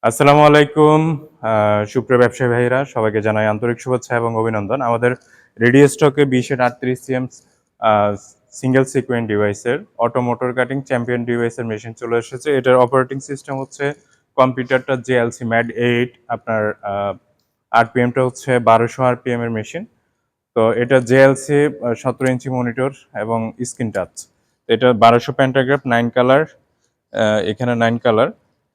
আসসালামু আলাইকুম। সুপ্রিয় ব্যবসায়ী ভাইয়েরা সবাইকে জানাই আন্তরিক শুভেচ্ছা এবং অভিনন্দন। আমাদের রেডি স্টকে 20-38 সিএম আ সিঙ্গেল সিকোয়েন্ট ডিভাইসের অটো মোটর কাটিং চ্যাম্পিয়ন ডিভাইসের মেশিন চলে এসেছে। এটার অপারেটিং সিস্টেম হচ্ছে কম্পিউটারটা JLC MAD 8 আপনার আরপিএমটা হচ্ছে 1200 আরপিএম এর মেশিন। তো এটা JLC 17 ইঞ্চি মনিটর এবং স্ক্রিন টাচ। এটা 1200 প্যান্টাগ্রাফ 9 কালার এখানে 9 কালার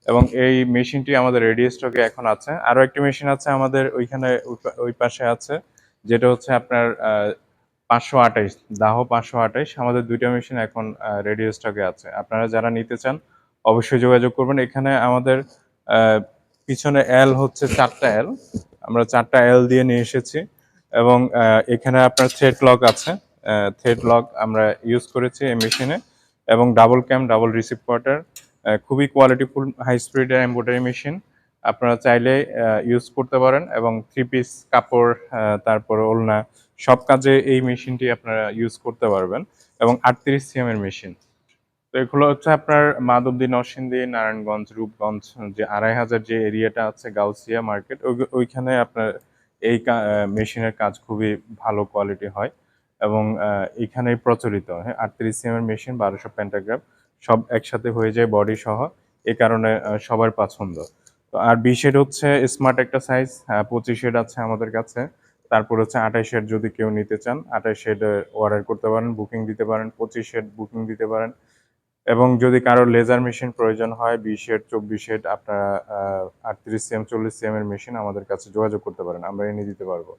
এবং এই মেশিনটি আমাদের রেডি স্টকে এখন আছে। আরো একটি মেশিন আছে আমাদের ওইখানে ওই পাশে আছে। যেটা হচ্ছে আপনার 528 দাহ 528 আমাদের ২ টা মেশিন এখন রেডি স্টকে আছে। আপনারা যারা নিতে চান অবশ্যই যোগাযোগ করবেন। এখানে আমাদের আ পিছনে এল হচ্ছে ৪ টা এল। আমরা ৪ টা এল দিয়ে নিয়ে এসেছি এবং এখানে আপনার থ্রেড লক আছে। থ্রেড লক আমরা ইউজ করেছি এই মেশিনে এবং ডাবল ক্যাম, ডাবল রিসিভ কোয়ার্টার খুবই কোয়ালিটিফুল হাই স্পিডের এমব্রয়ডারি মেশিন। আপনারা চাইলে ইউজ করতে পারেন এবং 3 পিস কাপড় তারপরে ওড়না সব কাজে এই মেশিনটি আপনারা ইউজ করতে পারবেন এবং ৩৮ সিএম এর মেশিন। তো এগুলো হচ্ছে আপনার মাধবদী, নরসিংদী, নারায়ণগঞ্জ, রূপগঞ্জ যে ২৫০০ যে এরিয়াটা আছে গাউসিয়া মার্কেট ওইখানে আপনার এই মেশিনের কাজ খুবই ভালো কোয়ালিটি হয় এবং এইখানেই প্রচলিত। হ্যাঁ, ৩৮ সিএম এর মেশিন ১২০০ পেন্টাগ্রাফ সব একসাথে হয়ে যায় বডি সহ। এ কারণে সবার পছন্দ। তো আর ২০ এর হচ্ছে স্মার্ট একটা সাইজ ২৫ এর আছে আমাদের কাছে। তারপর হচ্ছে ২৮ এর যদি কেউ নিতে চান ২৮ এর অর্ডার করতে পারেন, বুকিং দিতে পারেন, ২৫ এর বুকিং দিতে পারেন। এবং যদি কারো লেজার মেশিন প্রয়োজন হয় ২০ এর ২৪ এর আপনারা ৩৮ সিএম ৪০ সিএম এর মেশিন আমাদের কাছে যোগাযোগ করতে পারেন। আমরা এনে দিতে পারবো।